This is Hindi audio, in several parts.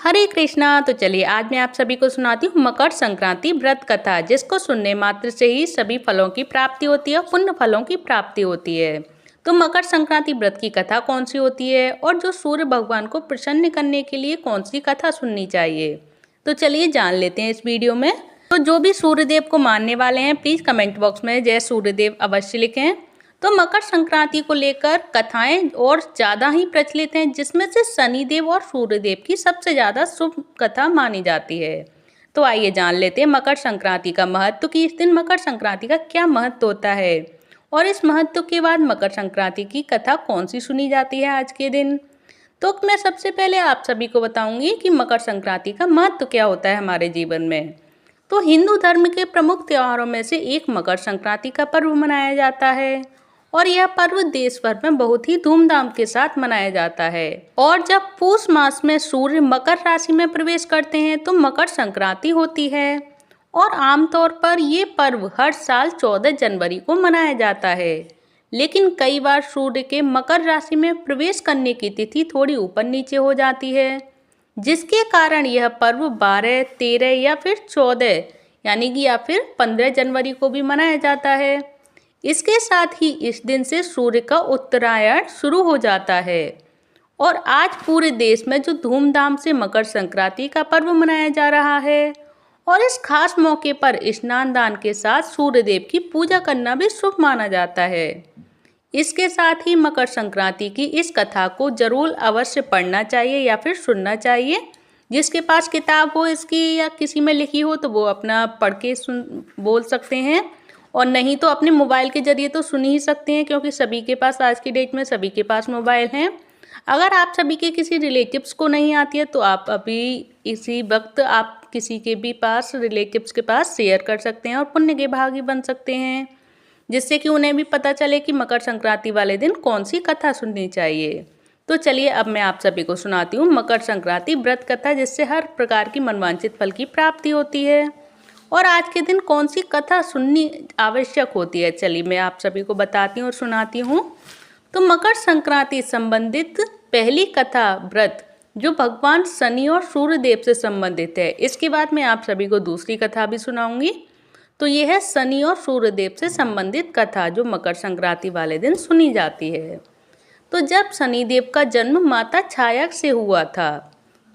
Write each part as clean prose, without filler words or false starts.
हरे कृष्णा। तो चलिए आज मैं आप सभी को सुनाती हूँ मकर संक्रांति व्रत कथा, जिसको सुनने मात्र से ही सभी फलों की प्राप्ति होती है, पुण्य फलों की प्राप्ति होती है। तो मकर संक्रांति व्रत की कथा कौन सी होती है और जो सूर्य भगवान को प्रसन्न करने के लिए कौन सी कथा सुननी चाहिए, तो चलिए जान लेते हैं इस वीडियो में। तो जो भी सूर्यदेव को मानने वाले हैं प्लीज़ कमेंट बॉक्स में जय सूर्यदेव अवश्य लिखें। तो मकर संक्रांति को लेकर कथाएं और ज़्यादा ही प्रचलित हैं, जिसमें से शनिदेव और सूर्यदेव की सबसे ज़्यादा शुभ कथा मानी जाती है। तो आइए जान लेते हैं मकर संक्रांति का महत्व, कि इस दिन मकर संक्रांति का क्या महत्व होता है और इस महत्व के बाद मकर संक्रांति की कथा कौन सी सुनी जाती है आज के दिन। तो मैं सबसे पहले आप सभी को बताऊंगी कि मकर संक्रांति का महत्व क्या होता है हमारे जीवन में। तो हिंदू धर्म के प्रमुख त्योहारों में से एक मकर संक्रांति का पर्व मनाया जाता है और यह पर्व देश भर में बहुत ही धूमधाम के साथ मनाया जाता है। और जब पूष मास में सूर्य मकर राशि में प्रवेश करते हैं तो मकर संक्रांति होती है और आमतौर पर ये पर्व हर साल 14 जनवरी को मनाया जाता है। लेकिन कई बार सूर्य के मकर राशि में प्रवेश करने की तिथि थोड़ी ऊपर नीचे हो जाती है, जिसके कारण यह पर्व 12, 13 या फिर 14 यानी कि या फिर 15 जनवरी को भी मनाया जाता है। इसके साथ ही इस दिन से सूर्य का उत्तरायण शुरू हो जाता है और आज पूरे देश में जो धूमधाम से मकर संक्रांति का पर्व मनाया जा रहा है और इस खास मौके पर स्नान दान के साथ सूर्यदेव की पूजा करना भी शुभ माना जाता है। इसके साथ ही मकर संक्रांति की इस कथा को जरूर अवश्य पढ़ना चाहिए या फिर सुनना चाहिए। जिसके पास किताब हो इसकी या किसी में लिखी हो तो वो अपना पढ़ के बोल सकते हैं, और नहीं तो अपने मोबाइल के जरिए तो सुन ही सकते हैं, क्योंकि सभी के पास आज की डेट में सभी के पास मोबाइल हैं। अगर आप सभी के किसी रिलेटिव्स को नहीं आती है तो आप अभी इसी वक्त आप किसी के भी पास रिलेटिव्स के पास शेयर कर सकते हैं और पुण्य के भागी बन सकते हैं, जिससे कि उन्हें भी पता चले कि मकर संक्रांति वाले दिन कौन सी कथा सुननी चाहिए। तो चलिए अब मैं आप सभी को सुनाती हूँ मकर संक्रांति व्रत कथा, जिससे हर प्रकार की मनवांछित फल की प्राप्ति होती है। और आज के दिन कौन सी कथा सुननी आवश्यक होती है, चलिए मैं आप सभी को बताती हूँ और सुनाती हूँ। तो मकर संक्रांति संबंधित पहली कथा व्रत जो भगवान शनि और सूर्यदेव से संबंधित है। इसके बाद मैं आप सभी को दूसरी कथा भी सुनाऊंगी। तो यह है शनि और सूर्यदेव से संबंधित कथा जो मकर संक्रांति वाले दिन सुनी जाती है। तो जब शनिदेव का जन्म माता छाया से हुआ था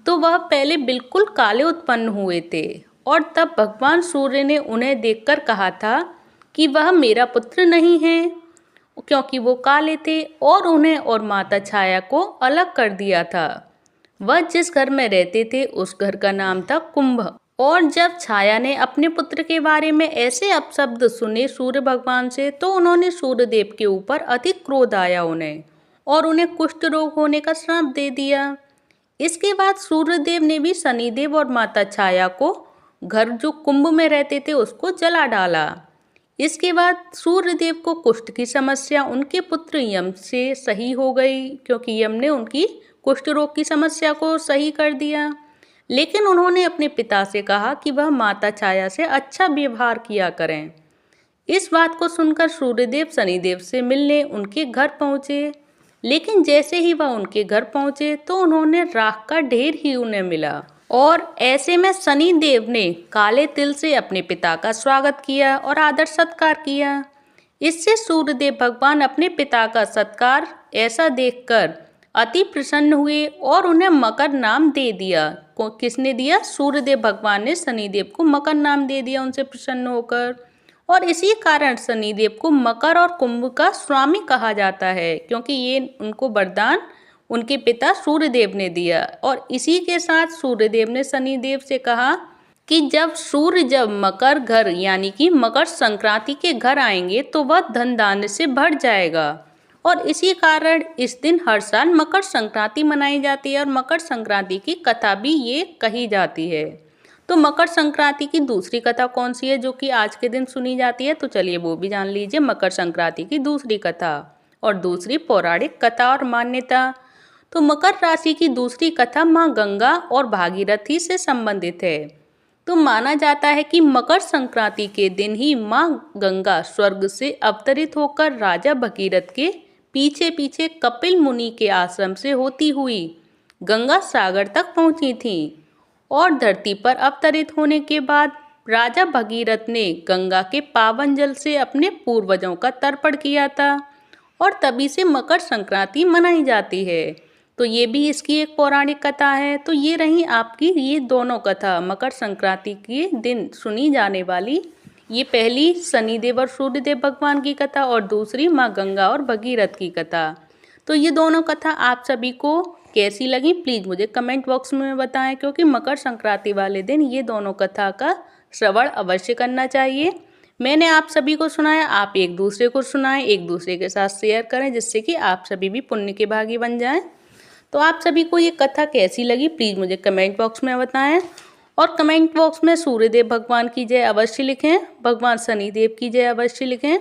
तो वह पहले बिल्कुल काले उत्पन्न हुए थे और तब भगवान सूर्य ने उन्हें देखकर कहा था कि वह मेरा पुत्र नहीं है, क्योंकि वो काले थे, और उन्हें और माता छाया को अलग कर दिया था। वह जिस घर में रहते थे उस घर का नाम था कुंभ। और जब छाया ने अपने पुत्र के बारे में ऐसे अपशब्द सुने सूर्य भगवान से तो उन्होंने सूर्यदेव के ऊपर अधिक क्रोध आया उन्हें, और उन्हें कुष्ठ रोग होने का श्राप दे दिया। इसके बाद सूर्यदेव ने भी शनिदेव और माता छाया को घर जो कुंभ में रहते थे उसको जला डाला। इसके बाद सूर्यदेव को कुष्ठ की समस्या उनके पुत्र यम से सही हो गई, क्योंकि यम ने उनकी कुष्ठ रोग की समस्या को सही कर दिया। लेकिन उन्होंने अपने पिता से कहा कि वह माता छाया से अच्छा व्यवहार किया करें। इस बात को सुनकर सूर्यदेव शनिदेव से मिलने उनके घर पहुँचे, लेकिन जैसे ही वह उनके घर पहुँचे तो उन्होंने राख का ढेर ही उन्हें मिला। और ऐसे में शनिदेव ने काले तिल से अपने पिता का स्वागत किया और आदर सत्कार किया। इससे सूर्यदेव भगवान अपने पिता का सत्कार ऐसा देखकर अति प्रसन्न हुए और उन्हें मकर नाम दे दिया। किसने दिया? सूर्यदेव भगवान ने शनिदेव को मकर नाम दे दिया उनसे प्रसन्न होकर। और इसी कारण शनिदेव को मकर और कुंभ का स्वामी कहा जाता है, क्योंकि ये उनको वरदान उनके पिता सूर्यदेव ने दिया। और इसी के साथ सूर्यदेव ने शनिदेव से कहा कि जब मकर घर यानी कि मकर संक्रांति के घर आएंगे तो वह धन धान्य से भर जाएगा। और इसी कारण इस दिन हर साल मकर संक्रांति मनाई जाती है और मकर संक्रांति की कथा भी ये कही जाती है। तो मकर संक्रांति की दूसरी कथा कौन सी है जो कि आज के दिन सुनी जाती है, तो चलिए वो भी जान लीजिए। मकर संक्रांति की दूसरी कथा और दूसरी पौराणिक कथा और मान्यता। तो मकर राशि की दूसरी कथा माँ गंगा और भागीरथी से संबंधित है। तो माना जाता है कि मकर संक्रांति के दिन ही माँ गंगा स्वर्ग से अवतरित होकर राजा भगीरथ के पीछे पीछे कपिल मुनि के आश्रम से होती हुई गंगा सागर तक पहुंची थी और धरती पर अवतरित होने के बाद राजा भगीरथ ने गंगा के पावन जल से अपने पूर्वजों का तर्पण किया था और तभी से मकर संक्रांति मनाई जाती है। तो ये भी इसकी एक पौराणिक कथा है। तो ये रही आपकी ये दोनों कथा मकर संक्रांति के दिन सुनी जाने वाली। ये पहली शनिदेव और सूर्यदेव भगवान की कथा और दूसरी माँ गंगा और भगीरथ की कथा। तो ये दोनों कथा आप सभी को कैसी लगी प्लीज़ मुझे कमेंट बॉक्स में बताएं, क्योंकि मकर संक्रांति वाले दिन ये दोनों कथा का श्रवण अवश्य करना चाहिए। मैंने आप सभी को सुनाया, आप एक दूसरे को सुनाएं, एक दूसरे के साथ शेयर करें, जिससे कि आप सभी भी पुण्य के भागी बन जाएं। तो आप सभी को ये कथा कैसी लगी प्लीज़ मुझे कमेंट बॉक्स में बताएं और कमेंट बॉक्स में सूर्यदेव भगवान की जय अवश्य लिखें, भगवान शनिदेव की जय अवश्य लिखें।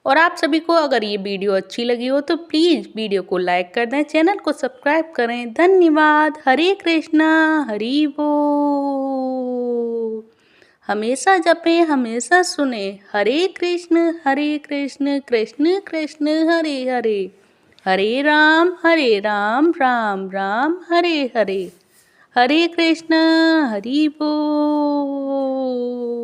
और आप सभी को अगर ये वीडियो अच्छी लगी हो तो प्लीज़ वीडियो को लाइक कर दें, चैनल को सब्सक्राइब करें। धन्यवाद। हरे कृष्णा हरि बोल। हमेशा जपें हमेशा सुने, हरे कृष्ण कृष्ण कृष्ण हरे हरे, हरे राम राम राम हरे हरे, हरे कृष्ण हरि बोल।